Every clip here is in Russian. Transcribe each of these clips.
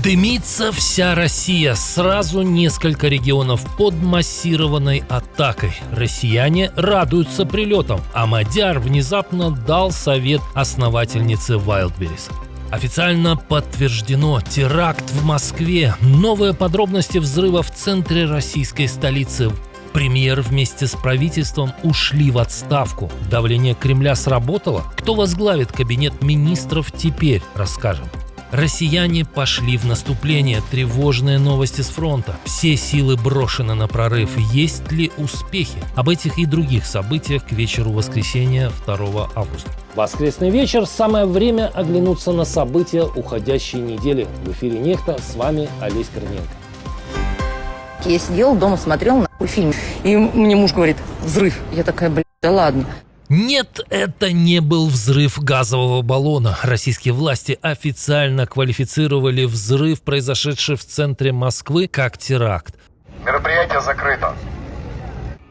Дымится вся Россия, сразу несколько регионов под массированной атакой. Россияне радуются прилетам, а Мадяр внезапно дал совет основательнице Wildberries. Официально подтверждено: теракт в Москве. Новые подробности взрыва в центре российской столицы. Премьер вместе с правительством ушли в отставку. Давление Кремля сработало? Кто возглавит кабинет министров теперь, расскажем. Россияне пошли в наступление. Тревожные новости с фронта. Все силы брошены на прорыв. Есть ли успехи? Об этих и других событиях к вечеру воскресенья 2 августа. Воскресный вечер. Самое время оглянуться на события уходящей недели. В эфире «Нехта». С вами Олесь Корниенко. Я сидела дома, смотрела нахуй фильм. И мне муж говорит: взрыв. Я такая: блядь, да ладно. Нет, это не был взрыв газового баллона. Российские власти официально квалифицировали взрыв, произошедший в центре Москвы, как теракт. Мероприятие закрыто.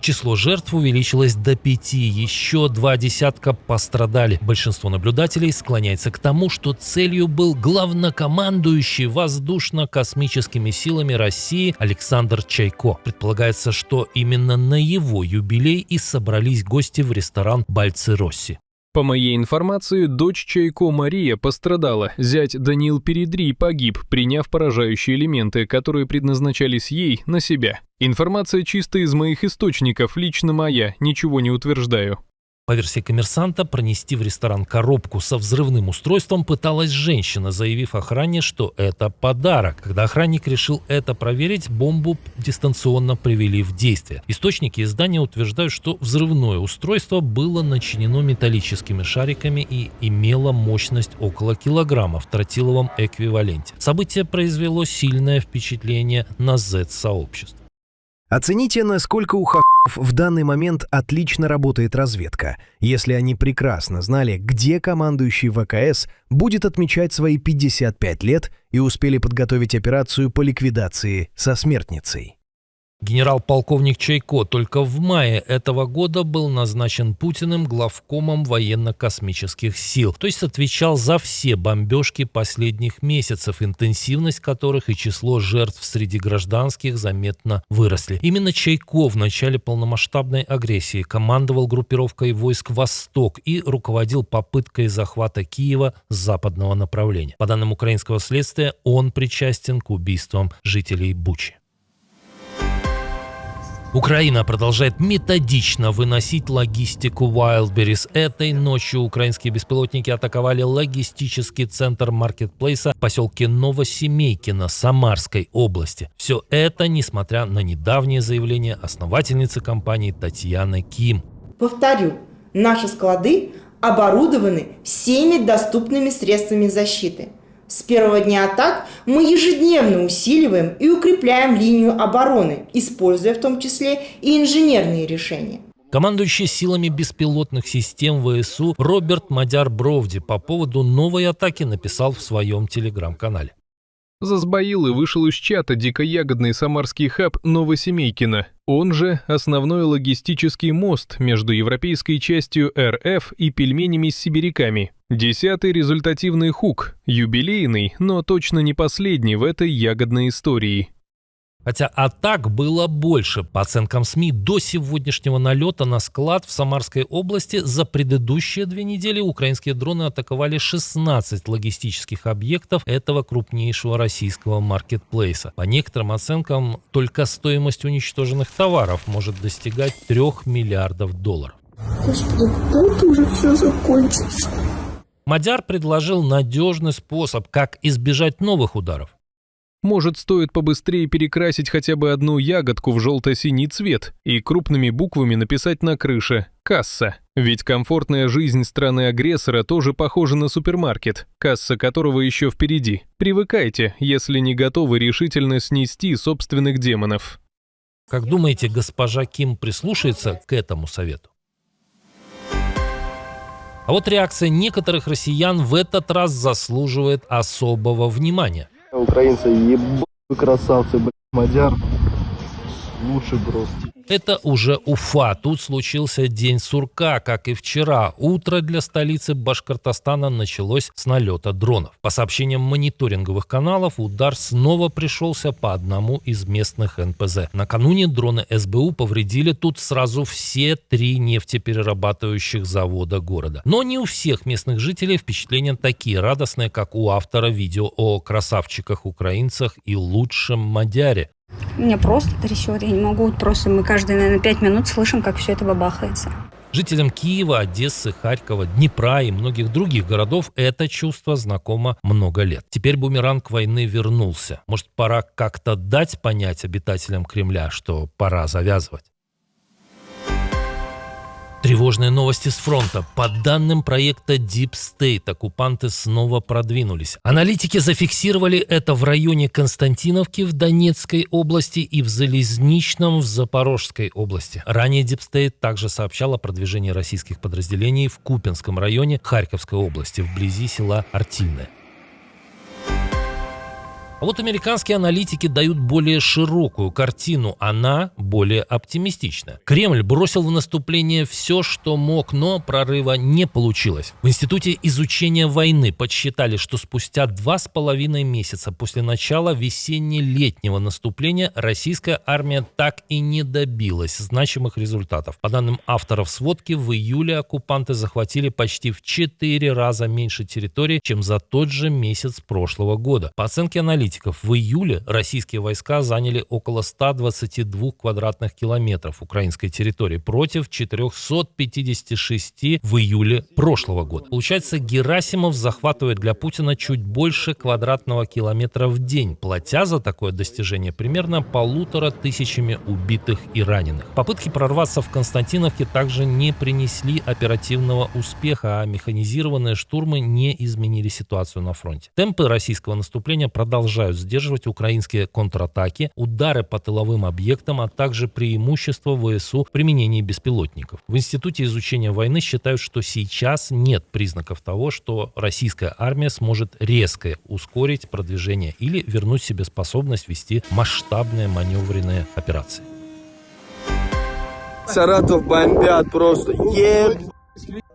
Число жертв увеличилось до 5, еще 2 десятка пострадали. Большинство наблюдателей склоняется к тому, что целью был главнокомандующий воздушно-космическими силами России Александр Чайко. Предполагается, что именно на его юбилей и собрались гости в ресторан «Бальци-Росси». По моей информации, дочь Чайко Мария пострадала. Зять Даниил Передри погиб, приняв поражающие элементы, которые предназначались ей, на себя. Информация чисто из моих источников, лично моя, ничего не утверждаю. По версии «Коммерсанта», пронести в ресторан коробку со взрывным устройством пыталась женщина, заявив охране, что это подарок. Когда охранник решил это проверить, бомбу дистанционно привели в действие. Источники издания утверждают, что взрывное устройство было начинено металлическими шариками и имело мощность около килограмма в тротиловом эквиваленте. Событие произвело сильное впечатление на Z-сообщество. Оцените, насколько у хахов в данный момент отлично работает разведка, если они прекрасно знали, где командующий ВКС будет отмечать свои 55 лет и успели подготовить операцию по ликвидации со смертницей. Генерал-полковник Чайко только в мае этого года был назначен Путиным главкомом военно-космических сил, то есть отвечал за все бомбежки последних месяцев, интенсивность которых и число жертв среди гражданских заметно выросли. Именно Чайко в начале полномасштабной агрессии командовал группировкой войск «Восток» и руководил попыткой захвата Киева с западного направления. По данным украинского следствия, он причастен к убийствам жителей Бучи. Украина продолжает методично выносить логистику Wildberries. Этой ночью украинские беспилотники атаковали логистический центр маркетплейса в поселке Новосемейкино Самарской области. Все это несмотря на недавнее заявление основательницы компании Татьяны Ким. Повторю, наши склады оборудованы всеми доступными средствами защиты. С первого дня атак мы ежедневно усиливаем и укрепляем линию обороны, используя в том числе и инженерные решения. Командующий силами беспилотных систем ВСУ Роберт Мадяр Бровди по поводу новой атаки написал в своем телеграм-канале. Засбоил и вышел из чата дикоягодный самарский хаб Новосемейкино. Он же основной логистический мост между европейской частью РФ и пельменями с сибиряками. 10-й результативный хук, юбилейный, но точно не последний в этой ягодной истории. Хотя атак было больше. По оценкам СМИ, до сегодняшнего налета на склад в Самарской области за предыдущие 2 недели украинские дроны атаковали 16 логистических объектов этого крупнейшего российского маркетплейса. По некоторым оценкам, только стоимость уничтоженных товаров может достигать $3 миллиардов. Господи, когда это уже все закончится? Мадяр предложил надежный способ, как избежать новых ударов. Может, стоит побыстрее перекрасить хотя бы одну ягодку в желто-синий цвет и крупными буквами написать на крыше «Касса». Ведь комфортная жизнь страны-агрессора тоже похожа на супермаркет, касса которого еще впереди. Привыкайте, если не готовы решительно снести собственных демонов. Как думаете, госпожа Ким прислушается к этому совету? А вот реакция некоторых россиян в этот раз заслуживает особого внимания. Украинцы, ебать, красавцы, блядь, Мадяр. лучше просто. Это уже Уфа. Тут случился день сурка, как и вчера. Утро для столицы Башкортостана началось с налета дронов. По сообщениям мониторинговых каналов, удар снова пришелся по одному из местных НПЗ. Накануне дроны СБУ повредили тут сразу все 3 нефтеперерабатывающих завода города. Но не у всех местных жителей впечатления такие радостные, как у автора видео о красавчиках-украинцах и лучшем мадяре. Меня просто трясет, я не могу, мы каждые, наверное, 5 минут слышим, как все это бабахается. Жителям Киева, Одессы, Харькова, Днепра и многих других городов это чувство знакомо много лет. Теперь бумеранг войны вернулся. Может, пора как-то дать понять обитателям Кремля, что пора завязывать? Тревожные новости с фронта. По данным проекта Deep State, оккупанты снова продвинулись. Аналитики зафиксировали это в районе Константиновки в Донецкой области и в Залезничном в Запорожской области. Ранее Deep State также сообщал о продвижении российских подразделений в Купянском районе Харьковской области, вблизи села Артильное. А вот американские аналитики дают более широкую картину, она более оптимистична. Кремль бросил в наступление все, что мог, но прорыва не получилось. В Институте изучения войны подсчитали, что спустя 2,5 месяца после начала весенне-летнего наступления российская армия так и не добилась значимых результатов. По данным авторов сводки, в июле оккупанты захватили почти в 4 раза меньше территорий, чем за тот же месяц прошлого года. По оценке аналитиков, в июле российские войска заняли около 122 квадратных километров украинской территории против 456 в июле прошлого года. Получается, Герасимов захватывает для Путина чуть больше квадратного километра в день, платя за такое достижение примерно 1500 убитых и раненых. Попытки прорваться в Константиновке также не принесли оперативного успеха, а механизированные штурмы не изменили ситуацию на фронте. Темпы российского наступления продолжают сдерживать украинские контратаки, удары по тыловым объектам, а также преимущество ВСУ в применении беспилотников. В Институте изучения войны считают, что сейчас нет признаков того, что российская армия сможет резко ускорить продвижение или вернуть себе способность вести масштабные маневренные операции. Саратов бомбят просто.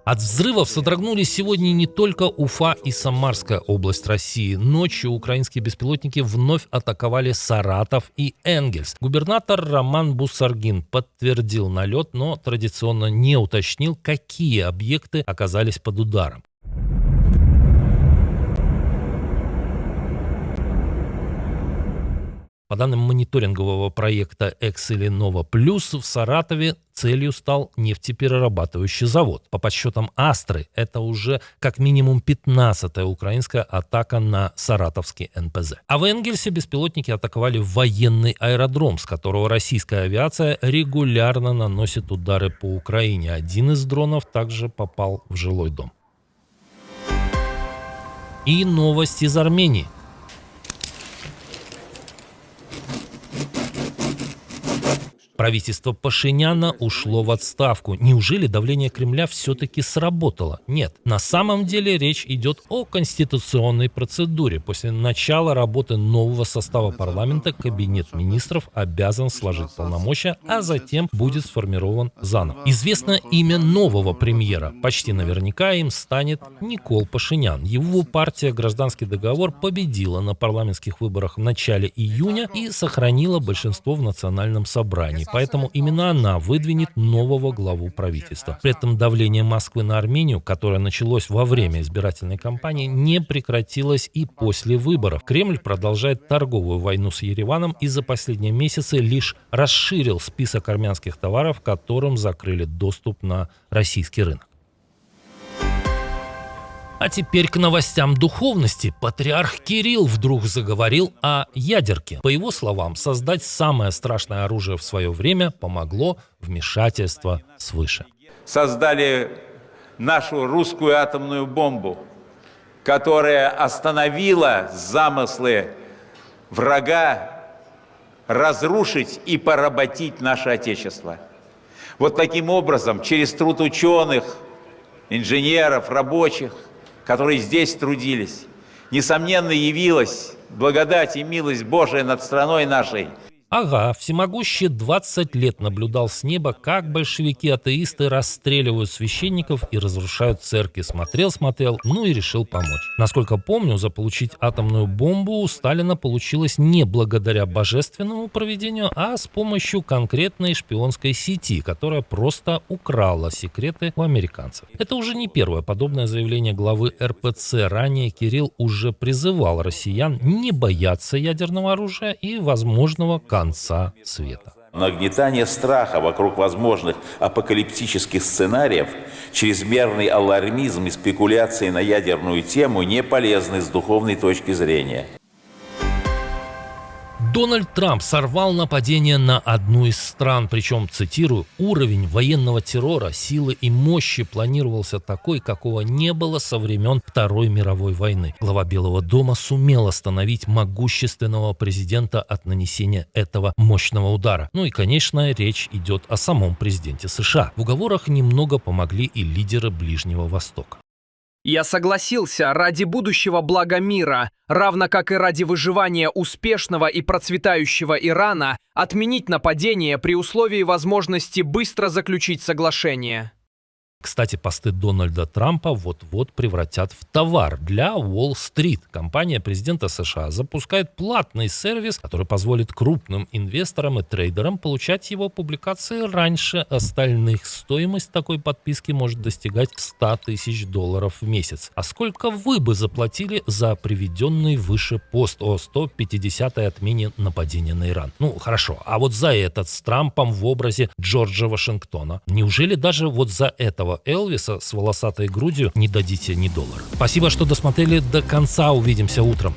От взрывов содрогнулись сегодня не только Уфа и Самарская область России. Ночью украинские беспилотники вновь атаковали Саратов и Энгельс. Губернатор Роман Бусаргин подтвердил налет, но традиционно не уточнил, какие объекты оказались под ударом. По данным мониторингового проекта «Экселинова Плюс», в Саратове целью стал нефтеперерабатывающий завод. По подсчетам Астры, это уже как минимум 15-я украинская атака на саратовский НПЗ. А в Энгельсе беспилотники атаковали военный аэродром, с которого российская авиация регулярно наносит удары по Украине. Один из дронов также попал в жилой дом. И новость из Армении. Правительство Пашиняна ушло в отставку. Неужели давление Кремля все-таки сработало? Нет. На самом деле речь идет о конституционной процедуре. После начала работы нового состава парламента Кабинет министров обязан сложить полномочия, а затем будет сформирован заново. Известно имя нового премьера. Почти наверняка им станет Никол Пашинян. Его партия «Гражданский договор» победила на парламентских выборах в начале июня и сохранила большинство в национальном собрании. Поэтому именно она выдвинет нового главу правительства. При этом давление Москвы на Армению, которое началось во время избирательной кампании, не прекратилось и после выборов. Кремль продолжает торговую войну с Ереваном и за последние месяцы лишь расширил список армянских товаров, которым закрыли доступ на российский рынок. А теперь к новостям духовности. Патриарх Кирилл вдруг заговорил о ядерке. По его словам, создать самое страшное оружие в свое время помогло вмешательство свыше. Создали нашу русскую атомную бомбу, которая остановила замыслы врага разрушить и поработить наше Отечество. Вот таким образом, через труд ученых, инженеров, рабочих, которые здесь трудились, несомненно, явилась благодать и милость Божия над страной нашей. Ага, всемогущий 20 лет наблюдал с неба, как большевики-атеисты расстреливают священников и разрушают церкви. Смотрел, ну и решил помочь. Насколько помню, заполучить атомную бомбу у Сталина получилось не благодаря божественному провидению, а с помощью конкретной шпионской сети, которая просто украла секреты у американцев. Это уже не первое подобное заявление главы РПЦ. Ранее Кирилл уже призывал россиян не бояться ядерного оружия и возможного конца света. Нагнетание страха вокруг возможных апокалиптических сценариев, чрезмерный алармизм и спекуляции на ядерную тему не полезны с духовной точки зрения. Дональд Трамп сорвал нападение на одну из стран, причем, цитирую, «уровень военного террора, силы и мощи планировался такой, какого не было со времен Второй мировой войны». Глава Белого дома сумел остановить могущественного президента от нанесения этого мощного удара. Ну и, конечно, речь идет о самом президенте США. В уговорах немного помогли и лидеры Ближнего Востока. Я согласился ради будущего блага мира, равно как и ради выживания успешного и процветающего Ирана, отменить нападение при условии возможности быстро заключить соглашение. Кстати, посты Дональда Трампа вот-вот превратят в товар для Уолл-стрит. Компания президента США запускает платный сервис, который позволит крупным инвесторам и трейдерам получать его публикации раньше остальных. Стоимость такой подписки может достигать $100 тысяч в месяц. А сколько вы бы заплатили за приведенный выше пост о 150-й отмене нападения на Иран? Ну, хорошо, а вот за этот с Трампом в образе Джорджа Вашингтона? Неужели даже вот за этого Элвиса с волосатой грудью не дадите ни $1? Спасибо, что досмотрели до конца. Увидимся утром.